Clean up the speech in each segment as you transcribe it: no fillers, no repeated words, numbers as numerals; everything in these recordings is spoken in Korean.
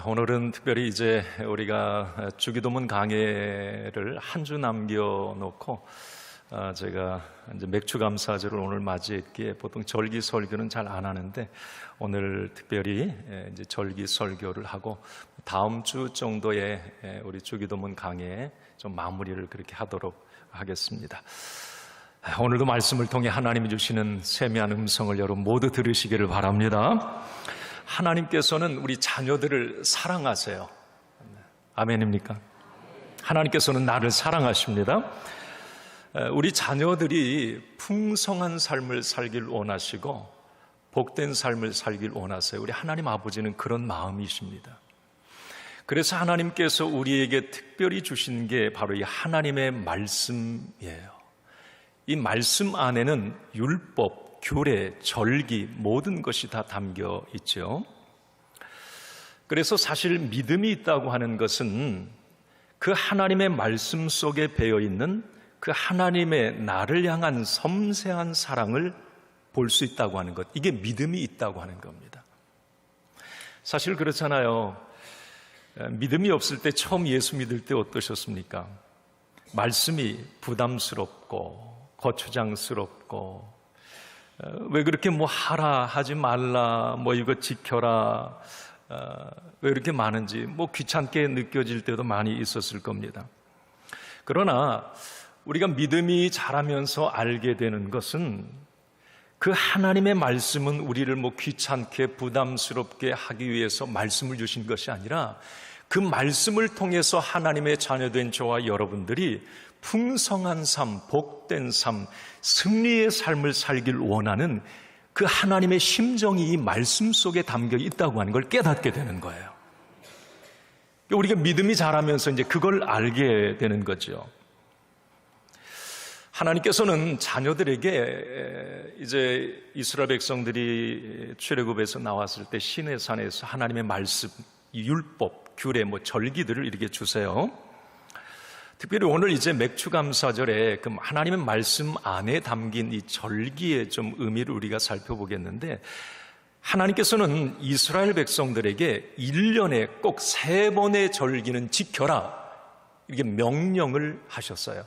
오늘은 특별히 이제 우리가 주기도문 강해를 한 주 남겨놓고 제가 이제 맥주 감사절을 오늘 맞이했기에 보통 절기 설교는 잘 안 하는데 오늘 특별히 이제 절기 설교를 하고 다음 주 정도에 우리 주기도문 강해에 좀 마무리를 그렇게 하도록 하겠습니다. 오늘도 말씀을 통해 하나님이 주시는 세미한 음성을 여러분 모두 들으시기를 바랍니다. 하나님께서는 우리 자녀들을 사랑하세요. 아멘입니까? 하나님께서는 나를 사랑하십니다. 우리 자녀들이 풍성한 삶을 살길 원하시고 복된 삶을 살길 원하세요. 우리 하나님 아버지는 그런 마음이십니다. 그래서 하나님께서 우리에게 특별히 주신 게 바로 이 하나님의 말씀이에요. 이 말씀 안에는 율법, 규례, 절기 모든 것이 다 담겨 있죠. 그래서 사실 믿음이 있다고 하는 것은 그 하나님의 말씀 속에 배어 있는 그 하나님의 나를 향한 섬세한 사랑을 볼 수 있다고 하는 것, 이게 믿음이 있다고 하는 겁니다. 사실 그렇잖아요. 믿음이 없을 때 처음 예수 믿을 때 어떠셨습니까? 말씀이 부담스럽고 거추장스럽고 왜 그렇게 뭐 하라 하지 말라 뭐 이거 지켜라 왜 이렇게 많은지 뭐 귀찮게 느껴질 때도 많이 있었을 겁니다. 그러나 우리가 믿음이 자라면서 알게 되는 것은 그 하나님의 말씀은 우리를 뭐 귀찮게 부담스럽게 하기 위해서 말씀을 주신 것이 아니라 그 말씀을 통해서 하나님의 자녀된 저와 여러분들이 풍성한 삶, 복된 삶, 승리의 삶을 살길 원하는 그 하나님의 심정이 이 말씀 속에 담겨 있다고 하는 걸 깨닫게 되는 거예요. 우리가 믿음이 자라면서 이제 그걸 알게 되는 거죠. 하나님께서는 자녀들에게 이제 이스라엘 백성들이 출애굽에서 나왔을 때 시내산에서 하나님의 말씀, 율법, 규례, 뭐 절기들을 이렇게 주세요. 특별히 오늘 이제 맥주감사절에 그 하나님의 말씀 안에 담긴 이 절기의 좀 의미를 우리가 살펴보겠는데, 하나님께서는 이스라엘 백성들에게 1년에 꼭 3번의 절기는 지켜라, 이렇게 명령을 하셨어요.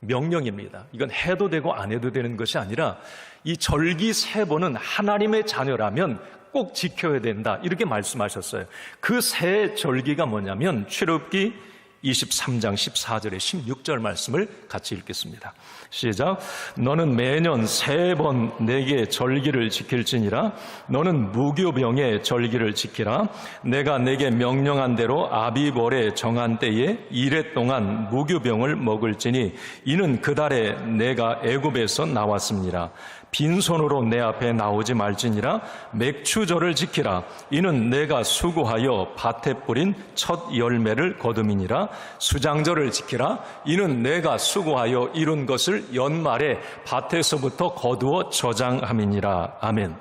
명령입니다. 이건 해도 되고 안 해도 되는 것이 아니라 이 절기 3번은 하나님의 자녀라면 꼭 지켜야 된다, 이렇게 말씀하셨어요. 그 3절기가 뭐냐면 출애굽기 23장 14절에 16절 말씀을 같이 읽겠습니다. 시작. 너는 매년 3번 내게 절기를 지킬지니라. 너는 무교병의 절기를 지키라. 내가 내게 명령한 대로 아비벌에 정한 때에 1해 동안 무교병을 먹을지니 이는 그 달에 내가 애굽에서 나왔습니다. 빈손으로 내 앞에 나오지 말지니라. 맥추절을 지키라. 이는 내가 수고하여 밭에 뿌린 첫 열매를 거둠이니라. 수장절을 지키라. 이는 내가 수고하여 이룬 것을 연말에 밭에서부터 거두어 저장함이니라. 아멘.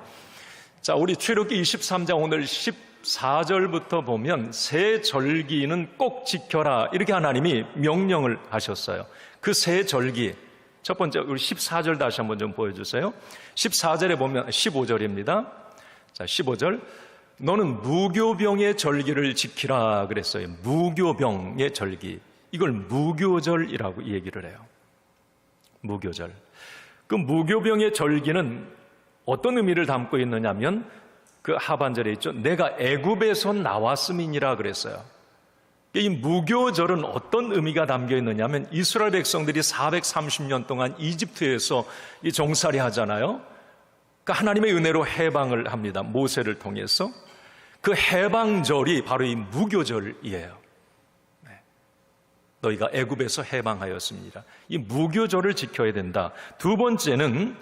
자, 우리 출애굽기 23장 오늘 14절부터 보면 새 절기는 꼭 지켜라, 이렇게 하나님이 명령을 하셨어요. 그 새 절기, 첫 번째 우리 14절 다시 한번 좀 보여주세요. 14절에 보면 15절입니다. 자, 15절. 너는 무교병의 절기를 지키라 그랬어요. 무교병의 절기. 이걸 무교절이라고 얘기를 해요. 무교절. 그 무교병의 절기는 어떤 의미를 담고 있느냐면 그 하반절에 있죠. 내가 애굽에서 나왔음이니라 그랬어요. 이 무교절은 어떤 의미가 담겨 있느냐면 이스라엘 백성들이 430년 동안 이집트에서 이 종살이 하잖아요. 그러니까 하나님의 은혜로 해방을 합니다. 모세를 통해서. 그 해방절이 바로 이 무교절이에요. 네. 너희가 애굽에서 해방하였습니다. 이 무교절을 지켜야 된다. 두 번째는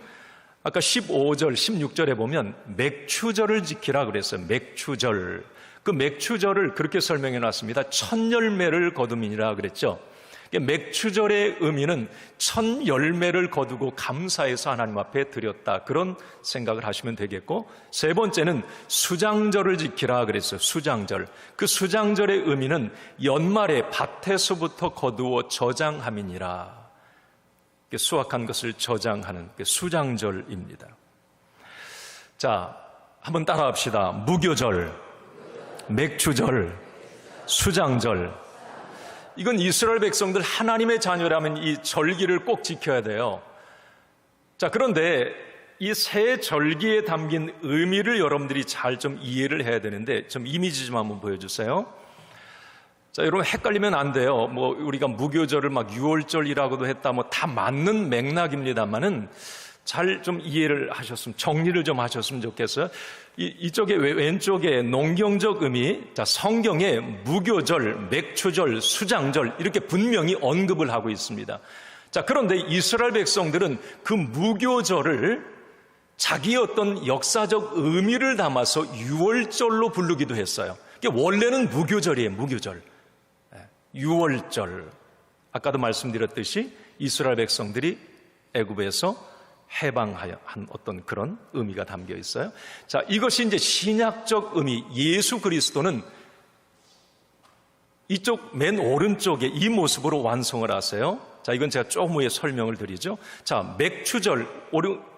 아까 15절, 16절에 보면 맥추절을 지키라 그랬어요. 맥추절. 그 맥추절을 그렇게 설명해 놨습니다. 첫 열매를 거둠이니라 그랬죠. 맥추절의 의미는 첫 열매를 거두고 감사해서 하나님 앞에 드렸다, 그런 생각을 하시면 되겠고, 세 번째는 수장절을 지키라 그랬어요. 수장절. 그 수장절의 의미는 연말에 밭에서부터 거두어 저장함이니라. 수확한 것을 저장하는 수장절입니다. 자, 한번 따라합시다. 무교절, 맥추절, 수장절. 이건 이스라엘 백성들 하나님의 자녀라면 이 절기를 꼭 지켜야 돼요. 자, 그런데 이 세 절기에 담긴 의미를 여러분들이 잘 좀 이해를 해야 되는데, 좀 이미지 좀 한번 보여주세요. 자, 여러분 헷갈리면 안 돼요. 뭐 우리가 무교절을 막 유월절이라고도 했다, 뭐 다 맞는 맥락입니다만은 잘 좀 이해를 하셨으면, 정리를 좀 하셨으면 좋겠어요. 이쪽에 왼쪽에 농경적 의미, 자, 성경에 무교절, 맥추절, 수장절 이렇게 분명히 언급을 하고 있습니다. 자, 그런데 이스라엘 백성들은 그 무교절을 자기의 어떤 역사적 의미를 담아서 유월절로 부르기도 했어요. 원래는 무교절이에요, 무교절. 유월절. 아까도 말씀드렸듯이 이스라엘 백성들이 애굽에서 해방하여 한 어떤 그런 의미가 담겨 있어요. 자, 이것이 이제 신약적 의미, 예수 그리스도는 이쪽 맨 오른쪽에 이 모습으로 완성을 하세요. 자, 이건 제가 조금 후에 설명을 드리죠. 자, 맥추절.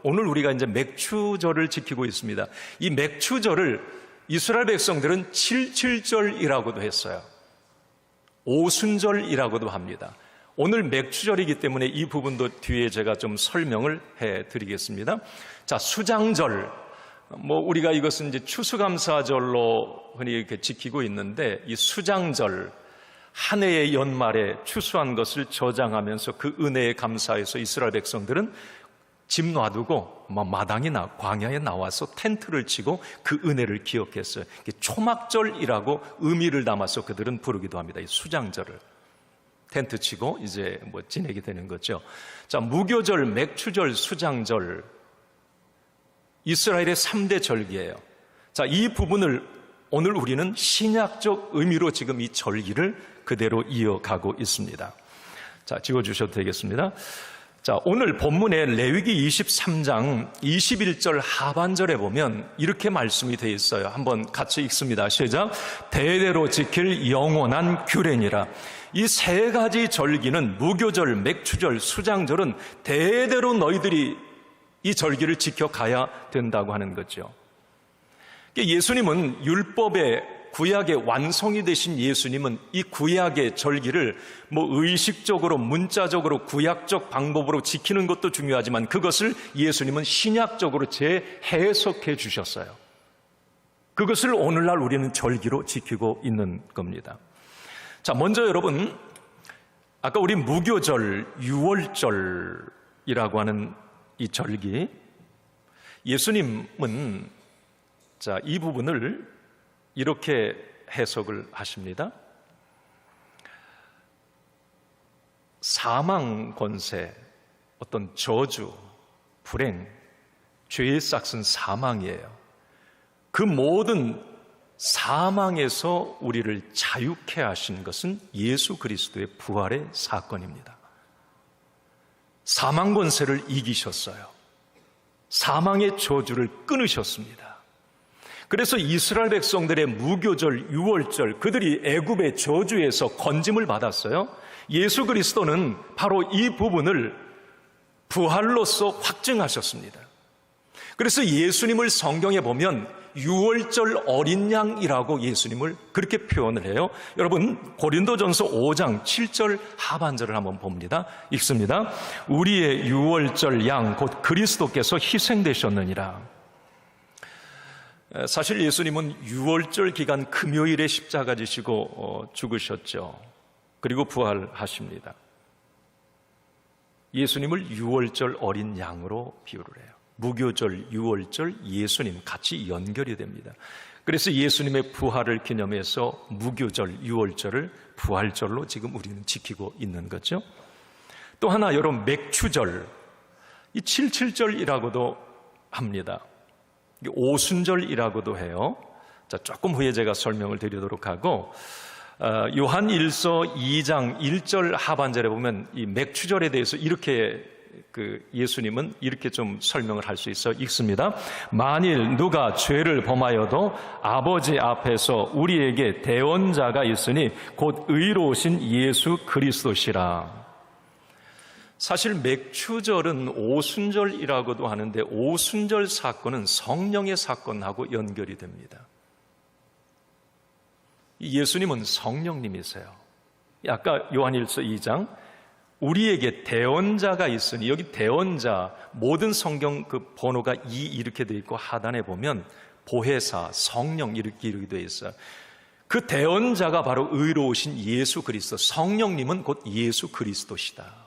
오늘 우리가 이제 맥추절을 지키고 있습니다. 이 맥추절을 이스라엘 백성들은 77절이라고도 했어요. 오순절이라고도 합니다. 오늘 맥추절이기 때문에 이 부분도 뒤에 제가 좀 설명을 해 드리겠습니다. 자, 수장절. 뭐 우리가 이것은 이제 추수감사절로 흔히 이렇게 지키고 있는데, 이 수장절, 한 해의 연말에 추수한 것을 저장하면서 그 은혜에 감사해서 이스라엘 백성들은 집 놔두고 마당이나 광야에 나와서 텐트를 치고 그 은혜를 기억했어요. 초막절이라고 의미를 담아서 그들은 부르기도 합니다. 이 수장절을 텐트 치고 이제 뭐 지내게 되는 거죠. 자, 무교절, 맥추절, 수장절, 이스라엘의 3대 절기예요. 자, 이 부분을 오늘 우리는 신약적 의미로 지금 이 절기를 그대로 이어가고 있습니다. 자, 지워주셔도 되겠습니다. 자, 오늘 본문의 레위기 23장 21절 하반절에 보면 이렇게 말씀이 되어 있어요. 한번 같이 읽습니다. 시작. 대대로 지킬 영원한 규례니라. 이 세 가지 절기는 무교절, 맥추절, 수장절은 대대로 너희들이 이 절기를 지켜가야 된다고 하는 거죠. 예수님은 율법의 구약의 완성이 되신 예수님은 이 구약의 절기를 뭐 의식적으로, 문자적으로, 구약적 방법으로 지키는 것도 중요하지만 그것을 예수님은 신약적으로 재해석해 주셨어요. 그것을 오늘날 우리는 절기로 지키고 있는 겁니다. 자, 먼저 여러분, 아까 우리 무교절, 유월절이라고 하는 이 절기, 예수님은 자, 이 부분을 이렇게 해석을 하십니다. 사망 권세, 어떤 저주, 불행, 죄의 싹은 사망이에요. 그 모든 사망에서 우리를 자유케 하신 것은 예수 그리스도의 부활의 사건입니다. 사망 권세를 이기셨어요. 사망의 저주를 끊으셨습니다. 그래서 이스라엘 백성들의 무교절, 유월절, 그들이 애굽의 저주에서 건짐을 받았어요. 예수 그리스도는 바로 이 부분을 부활로서 확증하셨습니다. 그래서 예수님을 성경에 보면 유월절 어린 양이라고 예수님을 그렇게 표현을 해요. 여러분, 고린도전서 5장 7절 하반절을 한번 봅니다. 읽습니다. 우리의 유월절 양 곧 그리스도께서 희생되셨느니라. 사실 예수님은 유월절 기간 금요일에 십자가 지시고 죽으셨죠. 그리고 부활하십니다. 예수님을 유월절 어린 양으로 비유를 해요. 무교절, 유월절, 예수님 같이 연결이 됩니다. 그래서 예수님의 부활을 기념해서 무교절, 유월절을 부활절로 지금 우리는 지키고 있는 거죠. 또 하나 여러분, 맥추절, 이 77절이라고도 합니다. 오순절이라고도 해요. 자, 조금 후에 제가 설명을 드리도록 하고, 요한 1서 2장 1절 하반절에 보면 이 맥추절에 대해서 이렇게 예수님은 이렇게 좀 설명을 할 수 있어 읽습니다. 만일 누가 죄를 범하여도 아버지 앞에서 우리에게 대언자가 있으니 곧 의로우신 예수 그리스도시라. 사실 맥추절은 오순절이라고도 하는데 오순절 사건은 성령의 사건하고 연결이 됩니다. 예수님은 성령님이세요. 아까 요한일서 2장 우리에게 대언자가 있으니, 여기 대언자 모든 성경 그 번호가 2 이렇게 되어 있고 하단에 보면 보혜사, 성령 이렇게 되어 있어요. 그 대언자가 바로 의로우신 예수 그리스도, 성령님은 곧 예수 그리스도시다.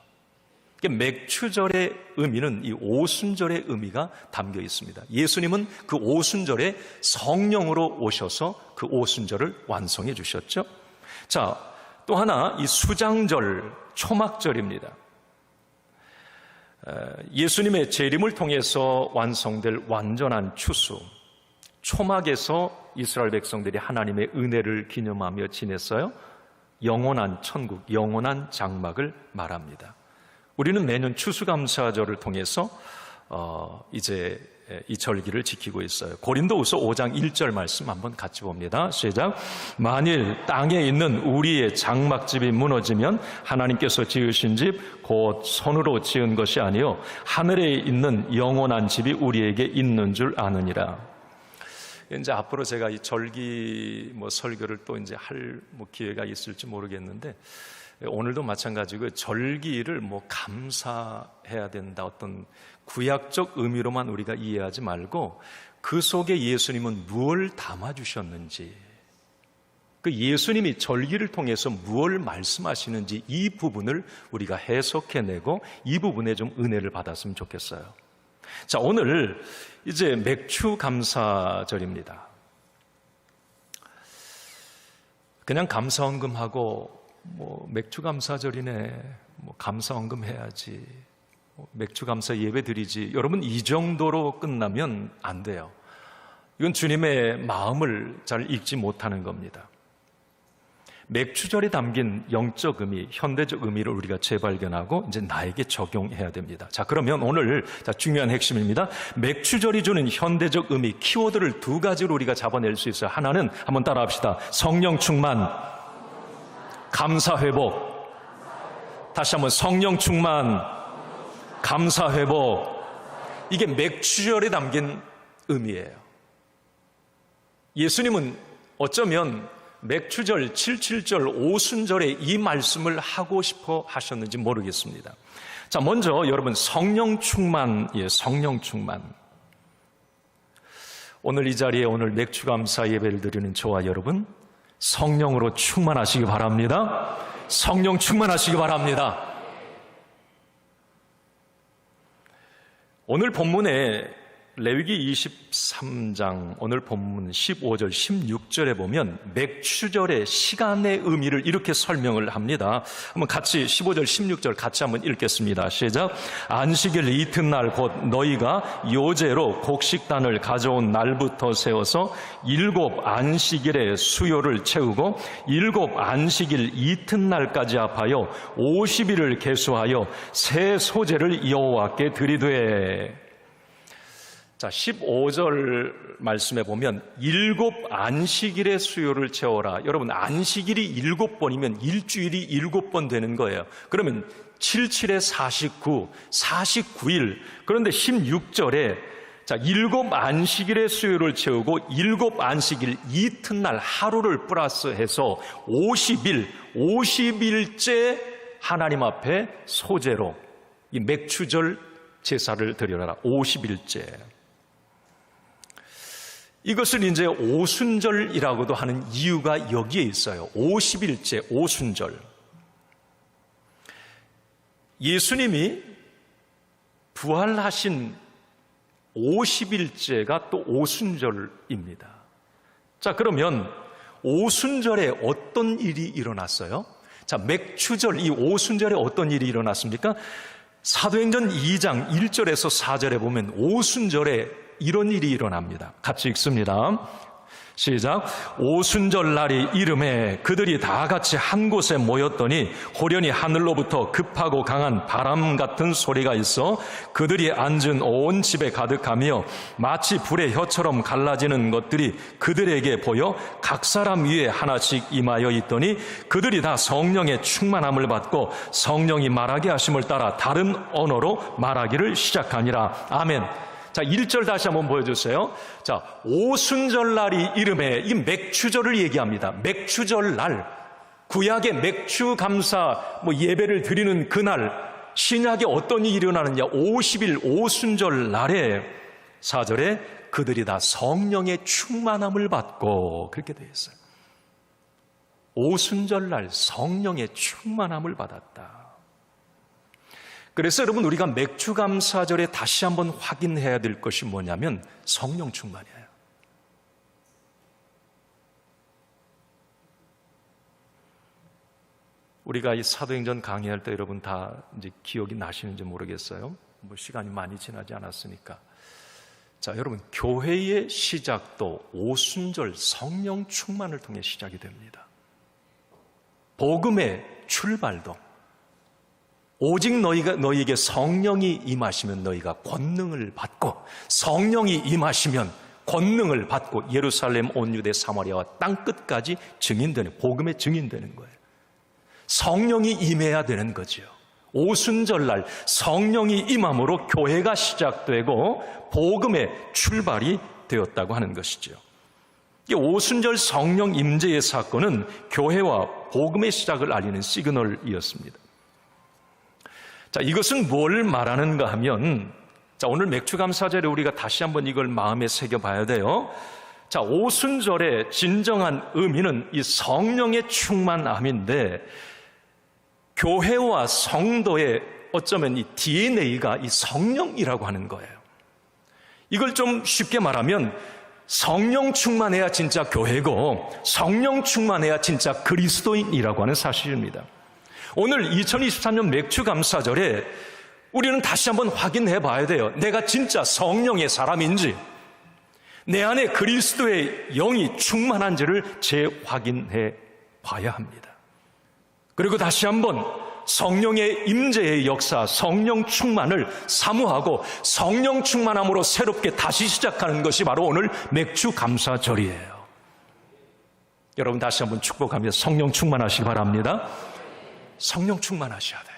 맥추절의 의미는 이 오순절의 의미가 담겨 있습니다. 예수님은 그 오순절에 성령으로 오셔서 그 오순절을 완성해 주셨죠. 자, 또 하나 이 수장절, 초막절입니다. 예수님의 재림을 통해서 완성될 완전한 추수, 초막에서 이스라엘 백성들이 하나님의 은혜를 기념하며 지냈어요. 영원한 천국, 영원한 장막을 말합니다. 우리는 매년 추수감사절을 통해서 이제 이 절기를 지키고 있어요. 고린도후서 5장 1절 말씀 한번 같이 봅니다. 시작. 만일 땅에 있는 우리의 장막집이 무너지면 하나님께서 지으신 집 곧 손으로 지은 것이 아니요 하늘에 있는 영원한 집이 우리에게 있는 줄 아느니라. 이제 앞으로 제가 이 절기 설교를 또 이제 할 기회가 있을지 모르겠는데, 오늘도 마찬가지고 절기를 감사해야 된다, 어떤 구약적 의미로만 우리가 이해하지 말고 그 속에 예수님은 무엇을 담아주셨는지, 그 예수님이 절기를 통해서 무엇을 말씀하시는지 이 부분을 우리가 해석해내고 이 부분에 좀 은혜를 받았으면 좋겠어요. 자, 오늘 이제 맥추감사절입니다. 그냥 감사헌금하고 맥추감사절이네, 감사헌금 해야지, 맥추감사 예배 드리지, 여러분 이 정도로 끝나면 안 돼요. 이건 주님의 마음을 잘 읽지 못하는 겁니다. 맥추절에 담긴 영적 의미, 현대적 의미를 우리가 재발견하고 이제 나에게 적용해야 됩니다. 자, 그러면 오늘 중요한 핵심입니다. 맥추절이 주는 현대적 의미, 키워드를 두 가지로 우리가 잡아낼 수 있어요. 하나는 한번 따라합시다. 성령 충만, 감사 회복. 다시 한번 성령 충만, 감사 회복. 이게 맥추절에 담긴 의미예요. 예수님은 어쩌면 맥추절, 77절, 오순절에 이 말씀을 하고 싶어 하셨는지 모르겠습니다. 자, 먼저 여러분 성령 충만이에요. 성령 충만. 오늘 이 자리에 오늘 맥추감사 예배를 드리는 저와 여러분, 성령으로 충만하시기 바랍니다. 성령 충만하시기 바랍니다. 오늘 본문에 레위기 23장 오늘 본문 15절 16절에 보면 맥추절의 시간의 의미를 이렇게 설명을 합니다. 한번 같이 15절 16절 같이 한번 읽겠습니다. 시작. 안식일 이튿날 곧 너희가 요제로 곡식단을 가져온 날부터 세워서 7 안식일의 수요를 채우고 7 안식일 이튿날까지 합하여 50일을 계수하여 새 소제를 여호와께 드리되. 자, 15절 말씀에 보면 7 안식일의 수요를 채워라. 여러분, 안식일이 7번이면 일주일이 7번 되는 거예요. 그러면 77에 49, 49일. 그런데 16절에 자, 7 안식일의 수요를 채우고 7 안식일 이튿날 하루를 플러스해서 50일, 50일째 하나님 앞에 소제로 이 맥추절 제사를 드려라. 50일째. 이것을 이제 오순절이라고도 하는 이유가 여기에 있어요. 50일째 오순절. 예수님이 부활하신 50일째가 또 오순절입니다. 자, 그러면 오순절에 어떤 일이 일어났어요? 자, 맥추절 이 오순절에 어떤 일이 일어났습니까? 사도행전 2장 1절에서 4절에 보면 오순절에 이런 일이 일어납니다. 같이 읽습니다. 시작. 오순절 날이 이름에 그들이 다 같이 한 곳에 모였더니 호련히 하늘로부터 급하고 강한 바람 같은 소리가 있어 그들이 앉은 온 집에 가득하며 마치 불의 혀처럼 갈라지는 것들이 그들에게 보여 각 사람 위에 하나씩 임하여 있더니 그들이 다 성령의 충만함을 받고 성령이 말하게 하심을 따라 다른 언어로 말하기를 시작하니라. 아멘. 자, 1절 다시 한번 보여주세요. 자, 오순절날이 이름에 이 맥추절을 얘기합니다. 맥추절 날, 구약의 맥추 감사 예배를 드리는 그날, 신약에 어떤 일이 일어나느냐? 50일 오순절 날에 4절에 그들이 다 성령의 충만함을 받고, 그렇게 되어 있어요. 오순절날 성령의 충만함을 받았다. 그래서 여러분, 우리가 맥추감사절에 다시 한번 확인해야 될 것이 뭐냐면 성령 충만이에요. 우리가 이 사도행전 강의할 때 여러분 다 이제 기억이 나시는지 모르겠어요. 시간이 많이 지나지 않았으니까. 자, 여러분, 교회의 시작도 오순절 성령 충만을 통해 시작이 됩니다. 복음의 출발도 오직 너희에게 성령이 임하시면 너희가 권능을 받고, 성령이 임하시면 권능을 받고 예루살렘 온 유대 사마리아와 땅끝까지 증인되는, 복음의 증인되는 거예요. 성령이 임해야 되는 거죠. 오순절날 성령이 임함으로 교회가 시작되고 복음의 출발이 되었다고 하는 것이죠. 이 오순절 성령 임재의 사건은 교회와 복음의 시작을 알리는 시그널이었습니다. 자, 이것은 뭘 말하는가 하면, 자, 오늘 맥추감사절에 우리가 다시 한번 이걸 마음에 새겨봐야 돼요. 자, 오순절의 진정한 의미는 이 성령의 충만함인데, 교회와 성도의 어쩌면 이 DNA가 이 성령이라고 하는 거예요. 이걸 좀 쉽게 말하면 성령 충만해야 진짜 교회고, 성령 충만해야 진짜 그리스도인이라고 하는 사실입니다. 오늘 2023년 맥추감사절에 우리는 다시 한번 확인해 봐야 돼요. 내가 진짜 성령의 사람인지, 내 안에 그리스도의 영이 충만한지를 재확인해 봐야 합니다. 그리고 다시 한번 성령의 임재의 역사, 성령 충만을 사모하고 성령 충만함으로 새롭게 다시 시작하는 것이 바로 오늘 맥추감사절이에요. 여러분, 다시 한번 축복하며 성령 충만하시기 바랍니다. 성령 충만하셔야 돼요.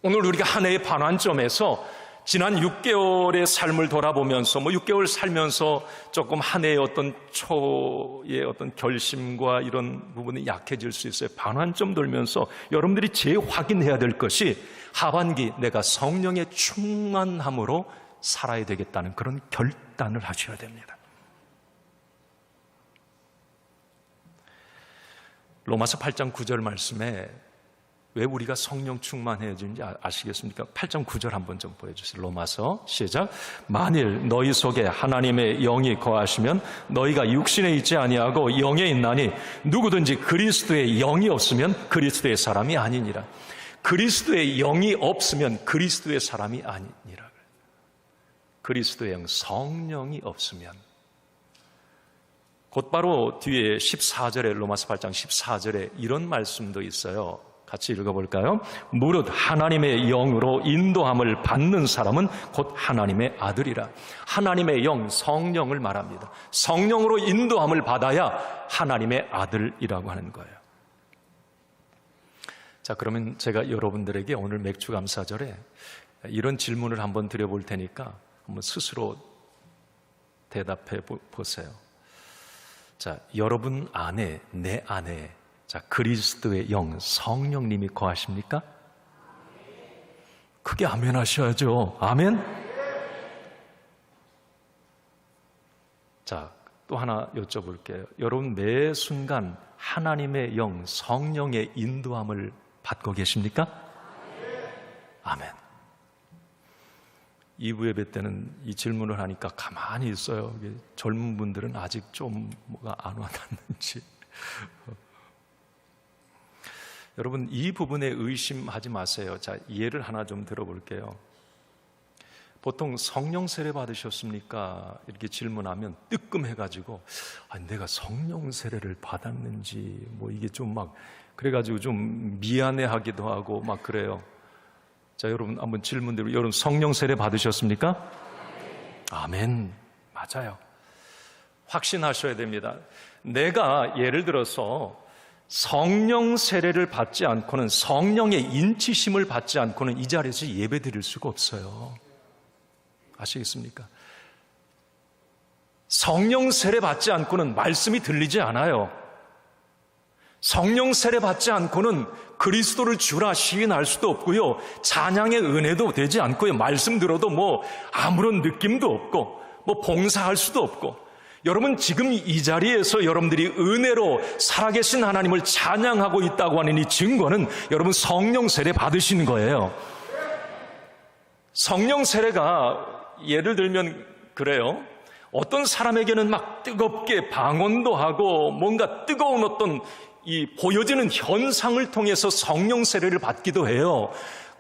오늘 우리가 한 해의 반환점에서 지난 6개월의 삶을 돌아보면서 6개월 살면서 조금 한 해의 어떤 초의 어떤 결심과 이런 부분이 약해질 수 있어요. 반환점 돌면서 여러분들이 재확인해야 될 것이 하반기 내가 성령의 충만함으로 살아야 되겠다는 그런 결단을 하셔야 됩니다. 로마서 8장 9절 말씀에 왜 우리가 성령 충만해야 되는지 아시겠습니까? 8장 9절 한번 좀 보여주세요. 로마서 시작. 만일 너희 속에 하나님의 영이 거하시면 너희가 육신에 있지 아니하고 영에 있나니 누구든지 그리스도의 영이 없으면 그리스도의 사람이 아니니라. 그리스도의 영이 없으면 그리스도의 사람이 아니니라. 그리스도의 영, 성령이 없으면, 곧바로 뒤에 14절에, 로마서 8장 14절에 이런 말씀도 있어요. 같이 읽어볼까요? 무릇 하나님의 영으로 인도함을 받는 사람은 곧 하나님의 아들이라. 하나님의 영, 성령을 말합니다. 성령으로 인도함을 받아야 하나님의 아들이라고 하는 거예요. 자, 그러면 제가 여러분들에게 오늘 맥추감사절에 이런 질문을 한번 드려볼 테니까 한번 스스로 대답해 보세요. 자, 여러분 안에, 내 안에, 자, 그리스도의 영, 성령님이 거하십니까? 크게 아멘 하셔야죠. 아멘? 자, 또 하나 여쭤볼게요. 여러분 매 순간 하나님의 영, 성령의 인도함을 받고 계십니까? 아멘. 2부 예배 때는 이 질문을 하니까 가만히 있어요. 젊은 분들은 아직 좀 뭐가 안 와닿는지. 여러분, 이 부분에 의심하지 마세요. 자, 예를 하나 좀 들어볼게요. 보통 성령 세례 받으셨습니까? 이렇게 질문하면 뜨끔해가지고, 내가 성령 세례를 받았는지, 이게 좀 그래가지고 좀 미안해하기도 하고 막 그래요. 자, 여러분 한번 질문대로, 여러분 성령 세례 받으셨습니까? 아멘. 맞아요. 확신하셔야 됩니다. 내가 예를 들어서 성령 세례를 받지 않고는, 성령의 인치심을 받지 않고는 이 자리에서 예배 드릴 수가 없어요. 아시겠습니까? 성령 세례 받지 않고는 말씀이 들리지 않아요. 성령 세례 받지 않고는 그리스도를 주라 시인할 수도 없고요. 찬양의 은혜도 되지 않고요. 말씀 들어도 아무런 느낌도 없고 봉사할 수도 없고. 여러분 지금 이 자리에서 여러분들이 은혜로 살아계신 하나님을 찬양하고 있다고 하는 이 증거는 여러분 성령 세례 받으신 거예요. 성령 세례가 예를 들면 그래요. 어떤 사람에게는 막 뜨겁게 방언도 하고 뭔가 뜨거운 어떤 이 보여지는 현상을 통해서 성령 세례를 받기도 해요.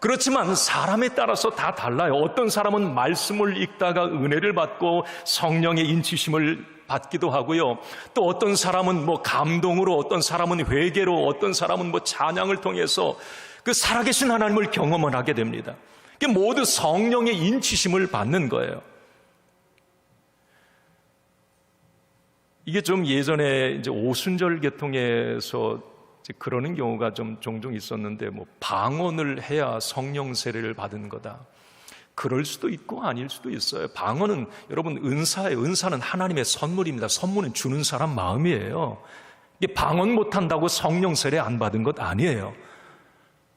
그렇지만 사람에 따라서 다 달라요. 어떤 사람은 말씀을 읽다가 은혜를 받고 성령의 인치심을 받기도 하고요. 또 어떤 사람은 감동으로, 어떤 사람은 회개로, 어떤 사람은 찬양을 통해서 그 살아계신 하나님을 경험을 하게 됩니다. 모두 성령의 인치심을 받는 거예요. 이게 좀 예전에 이제 오순절 계통에서 그러는 경우가 좀 종종 있었는데 방언을 해야 성령 세례를 받은 거다. 그럴 수도 있고 아닐 수도 있어요. 방언은 여러분 은사예요. 은사는 하나님의 선물입니다. 선물은 주는 사람 마음이에요. 이게 방언 못한다고 성령 세례 안 받은 것 아니에요.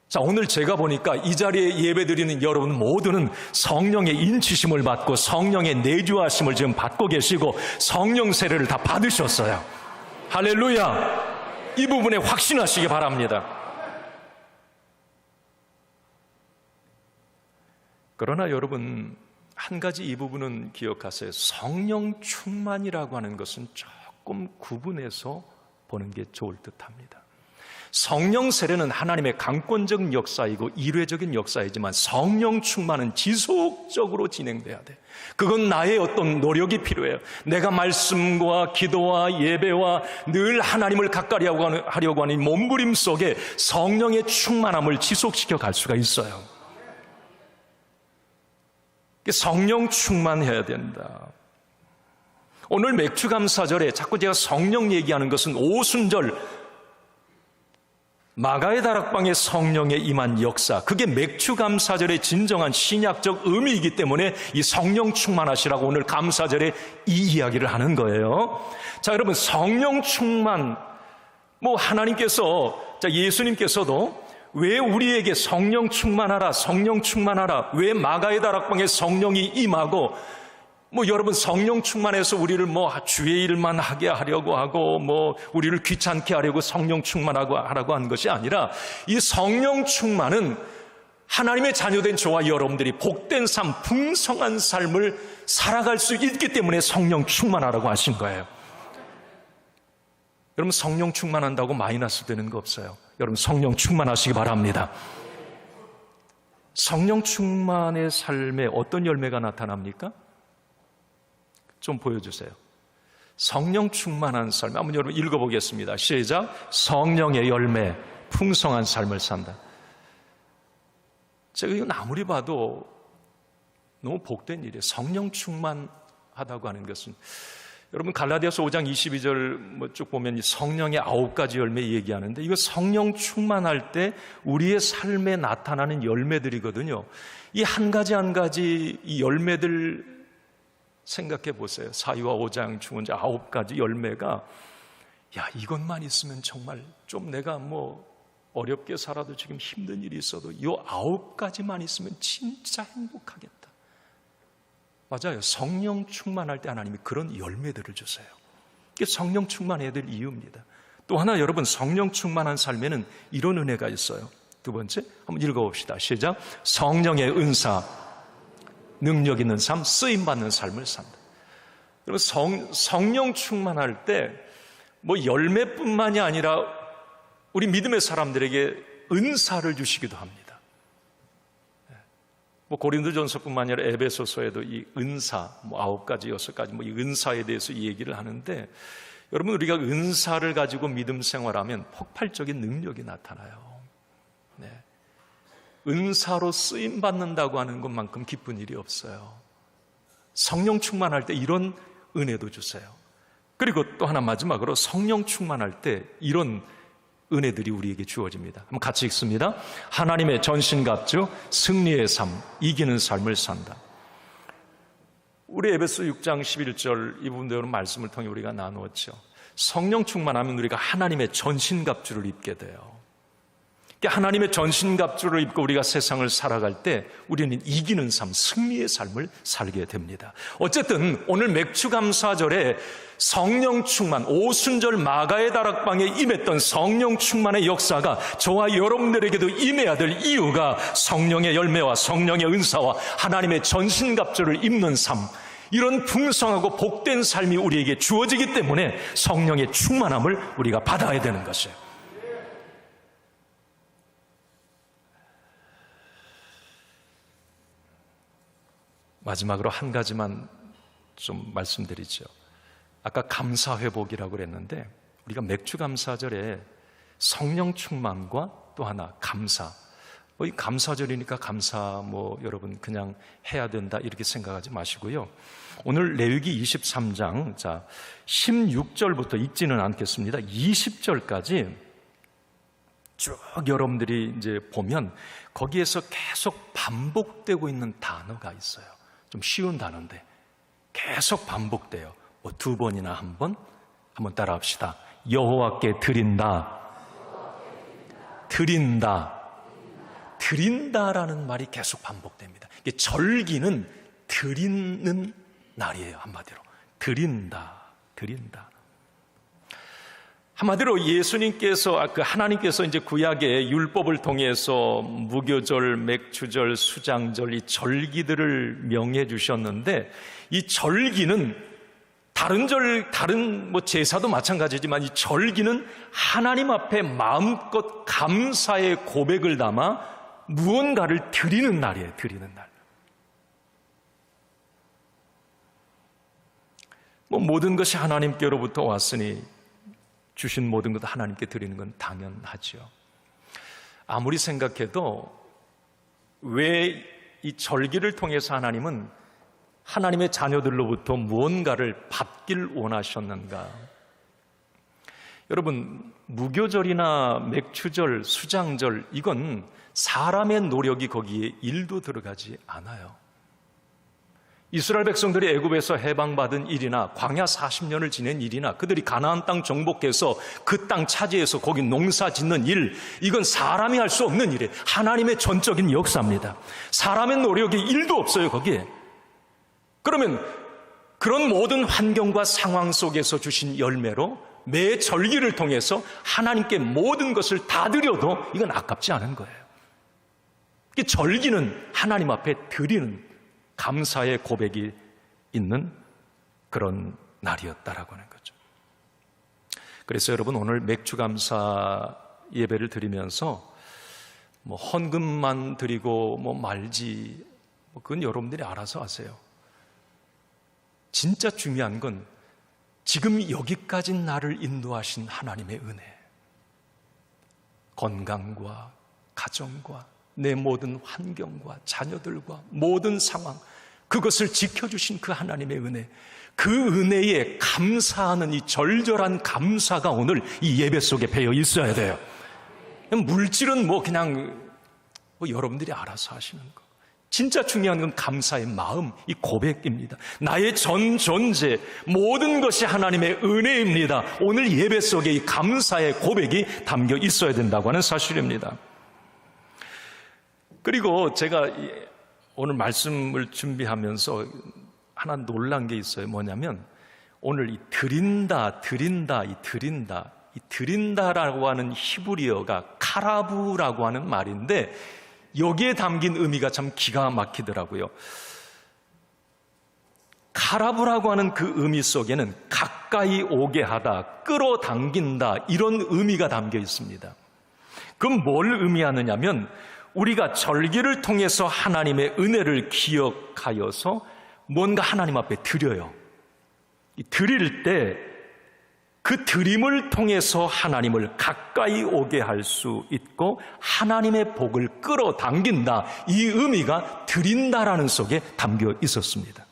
자, 오늘 제가 보니까 이 자리에 예배드리는 여러분 모두는 성령의 인치심을 받고 성령의 내주하심을 지금 받고 계시고 성령 세례를 다 받으셨어요. 할렐루야! 이 부분에 확신하시기 바랍니다. 그러나 여러분 한 가지 이 부분은 기억하세요. 성령 충만이라고 하는 것은 조금 구분해서 보는 게 좋을 듯합니다. 성령 세례는 하나님의 강권적인 역사이고 일회적인 역사이지만 성령 충만은 지속적으로 진행돼야 돼. 그건 나의 어떤 노력이 필요해요. 내가 말씀과 기도와 예배와 늘 하나님을 가까이 하려고 하는 몸부림 속에 성령의 충만함을 지속시켜 갈 수가 있어요. 성령 충만해야 된다. 오늘 맥주감사절에 자꾸 제가 성령 얘기하는 것은 오순절 마가의 다락방에 성령의 임한 역사, 그게 맥주감사절의 진정한 신약적 의미이기 때문에 이 성령 충만하시라고 오늘 감사절에 이 이야기를 하는 거예요. 자, 여러분 성령 충만, 하나님께서, 예수님께서도 왜 우리에게 성령 충만하라, 성령 충만하라, 왜 마가의 다락방에 성령이 임하고 여러분 성령 충만해서 우리를 주의 일만 하게 하려고 하고 우리를 귀찮게 하려고 성령 충만하고 하는 것이 아니라 이 성령 충만은 하나님의 자녀된 저와 여러분들이 복된 삶, 풍성한 삶을 살아갈 수 있기 때문에 성령 충만하라고 하신 거예요. 여러분 성령 충만한다고 마이너스 되는 거 없어요. 여러분 성령 충만하시기 바랍니다. 성령 충만의 삶에 어떤 열매가 나타납니까? 좀 보여주세요. 성령 충만한 삶. 한번 여러분 읽어보겠습니다. 시작. 성령의 열매, 풍성한 삶을 산다. 제가 이건 아무리 봐도 너무 복된 일이에요. 성령 충만하다고 하는 것은 여러분 갈라디아서 5장 22절 쭉 보면 성령의 9가지 열매 얘기하는데 이거 성령 충만할 때 우리의 삶에 나타나는 열매들이거든요. 이 한 가지 한 가지 이 열매들 생각해 보세요. 사위와 5장 중언자 9가지 열매가 이것만 있으면 정말 좀 내가 어렵게 살아도 지금 힘든 일이 있어도 이 9가지만 있으면 진짜 행복하겠다. 맞아요. 성령 충만할 때 하나님이 그런 열매들을 주세요. 이게 성령 충만해야 될 이유입니다. 또 하나 여러분 성령 충만한 삶에는 이런 은혜가 있어요. 두 번째 한번 읽어봅시다. 시작. 성령의 은사, 능력 있는 삶, 쓰임받는 삶을 산다. 여러분 성령 충만할 때 열매뿐만이 아니라 우리 믿음의 사람들에게 은사를 주시기도 합니다. 고린도전서뿐만 아니라 에베소서에도 이 은사 9가지 6가지 이 은사에 대해서 얘기를 하는데 여러분 우리가 은사를 가지고 믿음 생활하면 폭발적인 능력이 나타나요. 은사로 쓰임 받는다고 하는 것만큼 기쁜 일이 없어요. 성령 충만할 때 이런 은혜도 주세요. 그리고 또 하나 마지막으로 성령 충만할 때 이런 은혜들이 우리에게 주어집니다. 한번 같이 읽습니다. 하나님의 전신갑주, 승리의 삶, 이기는 삶을 산다. 우리 에베소 6장 11절 이 부분대로 말씀을 통해 우리가 나누었죠. 성령 충만하면 우리가 하나님의 전신갑주를 입게 돼요. 하나님의 전신갑주를 입고 우리가 세상을 살아갈 때 우리는 이기는 삶, 승리의 삶을 살게 됩니다. 어쨌든 오늘 맥추감사절에 성령 충만, 오순절 마가의 다락방에 임했던 성령 충만의 역사가 저와 여러분들에게도 임해야 될 이유가 성령의 열매와 성령의 은사와 하나님의 전신갑주를 입는 삶, 이런 풍성하고 복된 삶이 우리에게 주어지기 때문에 성령의 충만함을 우리가 받아야 되는 것이에요. 마지막으로 한 가지만 좀 말씀드리죠. 아까 감사회복이라고 그랬는데 우리가 맥추감사절에 성령 충만과 또 하나 감사, 이 감사절이니까 감사 여러분 그냥 해야 된다 이렇게 생각하지 마시고요. 오늘 레위기 23장 16절부터 읽지는 않겠습니다. 20절까지 쭉 여러분들이 이제 보면 거기에서 계속 반복되고 있는 단어가 있어요. 좀 쉬운 단어인데 계속 반복돼요. 두 번이나 한번 따라 합시다. 여호와께 드린다. 드린다. 드린다라는 말이 계속 반복됩니다. 이게 절기는 드리는 날이에요. 한마디로 드린다. 한마디로 예수님께서 하나님께서 이제 구약의 율법을 통해서 무교절, 맥추절, 수장절 이 절기들을 명해 주셨는데 이 절기는 다른 제사도 마찬가지지만 이 절기는 하나님 앞에 마음껏 감사의 고백을 담아 무언가를 드리는 날이에요. 드리는 날. 모든 것이 하나님께로부터 왔으니 주신 모든 것 하나님께 드리는 건 당연하죠. 아무리 생각해도 왜 이 절기를 통해서 하나님은 하나님의 자녀들로부터 무언가를 받길 원하셨는가? 여러분, 무교절이나 맥추절, 수장절 이건 사람의 노력이 거기에 일도 들어가지 않아요. 이스라엘 백성들이 애굽에서 해방받은 일이나 광야 40년을 지낸 일이나 그들이 가나안 땅 정복해서 그 땅 차지해서 거기 농사 짓는 일, 이건 사람이 할 수 없는 일이에요. 하나님의 전적인 역사입니다. 사람의 노력이 일도 없어요, 거기에. 그러면 그런 모든 환경과 상황 속에서 주신 열매로 매 절기를 통해서 하나님께 모든 것을 다 드려도 이건 아깝지 않은 거예요. 절기는 하나님 앞에 드리는 감사의 고백이 있는 그런 날이었다라고 하는 거죠. 그래서 여러분 오늘 맥추감사 예배를 드리면서 헌금만 드리고 말지 그건 여러분들이 알아서 하세요. 진짜 중요한 건 지금 여기까지 나를 인도하신 하나님의 은혜, 건강과 가정과 내 모든 환경과 자녀들과 모든 상황, 그것을 지켜주신 그 하나님의 은혜, 그 은혜에 감사하는 이 절절한 감사가 오늘 이 예배 속에 배어 있어야 돼요. 물질은 그냥 여러분들이 알아서 하시는 거. 진짜 중요한 건 감사의 마음, 이 고백입니다. 나의 전 존재, 모든 것이 하나님의 은혜입니다. 오늘 예배 속에 이 감사의 고백이 담겨 있어야 된다고 하는 사실입니다. 그리고 제가 오늘 말씀을 준비하면서 하나 놀란 게 있어요. 뭐냐면 오늘 이 드린다라고 하는 히브리어가 카라부라고 하는 말인데 여기에 담긴 의미가 참 기가 막히더라고요. 카라부라고 하는 그 의미 속에는 가까이 오게 하다, 끌어당긴다 이런 의미가 담겨 있습니다. 그럼 뭘 의미하느냐면 우리가 절기를 통해서 하나님의 은혜를 기억하여서 뭔가 하나님 앞에 드려요. 드릴 때 그 드림을 통해서 하나님을 가까이 오게 할 수 있고 하나님의 복을 끌어당긴다. 이 의미가 드린다라는 속에 담겨 있었습니다.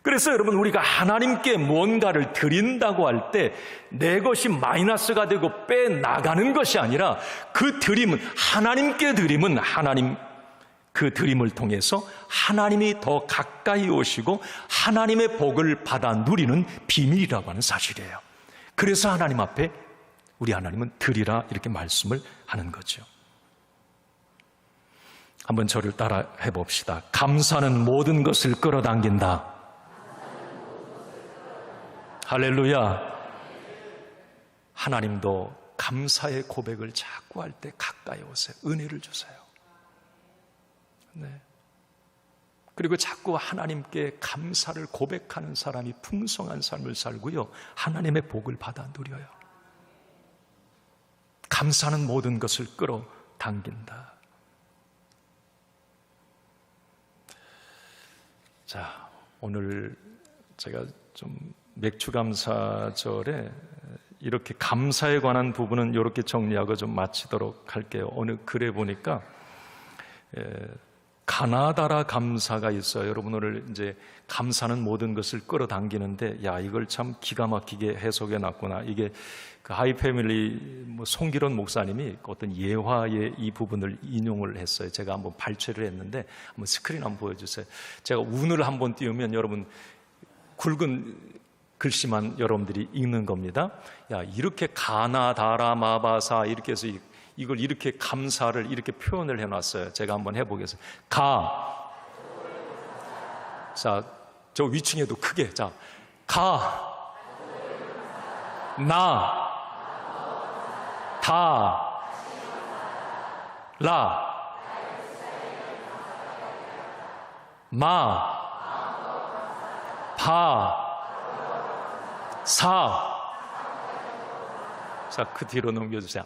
그래서 여러분 우리가 하나님께 무언가를 드린다고 할 때 내 것이 마이너스가 되고 빼나가는 것이 아니라 그 드림은 하나님께 드림은 하나님 그 드림을 통해서 하나님이 더 가까이 오시고 하나님의 복을 받아 누리는 비밀이라고 하는 사실이에요. 그래서 하나님 앞에 우리 하나님은 드리라 이렇게 말씀을 하는 거죠. 한번 저를 따라 해봅시다. 감사는 모든 것을 끌어당긴다. 할렐루야. 하나님도 감사의 고백을 자꾸 할 때 가까이 오세요. 은혜를 주세요. 네. 그리고 자꾸 하나님께 감사를 고백하는 사람이 풍성한 삶을 살고요, 하나님의 복을 받아 누려요. 감사는 모든 것을 끌어당긴다. 자, 오늘 제가 좀 맥추감사절에 이렇게 감사에 관한 부분은 이렇게 정리하고 좀 마치도록 할게요. 어느 글에 보니까 가나다라 감사가 있어요. 여러분, 오늘 이제 감사는 모든 것을 끌어당기는데, 야, 이걸 참 기가 막히게 해석해 놨구나. 이게 그 하이패밀리 송기론 목사님이 어떤 예화의 이 부분을 인용을 했어요. 제가 한번 발췌를 했는데 한번 스크린 한번 보여주세요. 제가 운을 한번 띄우면 여러분 굵은 글씨만 여러분들이 읽는 겁니다. 야, 이렇게 가나다라 마바사 이렇게 해서 이걸 이렇게 감사를 이렇게 표현을 해놨어요. 제가 한번 해보겠습니다. 자, 저 위층에도 크게. 자, 자, 그 뒤로 넘겨주세요.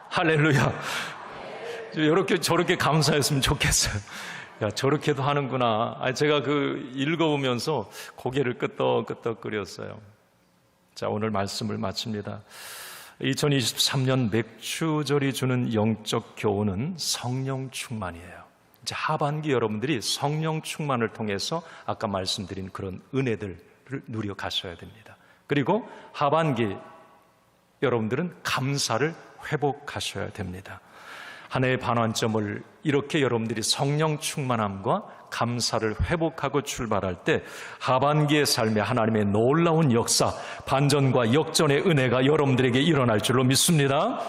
할렐루야. 이렇게 저렇게 감사했으면 좋겠어요. 야, 저렇게도 하는구나. 제가 그 읽어보면서 고개를 끄덕끄덕거렸어요. 자, 오늘 말씀을 마칩니다. 2023년 맥추절이 주는 영적 교훈은 성령 충만이에요. 이제 하반기 여러분들이 성령 충만을 통해서 아까 말씀드린 그런 은혜들을 누려 가셔야 됩니다. 그리고 하반기 여러분들은 감사를 회복하셔야 됩니다. 한 해의 반환점을 이렇게 여러분들이 성령 충만함과 감사를 회복하고 출발할 때 하반기의 삶에 하나님의 놀라운 역사, 반전과 역전의 은혜가 여러분들에게 일어날 줄로 믿습니다.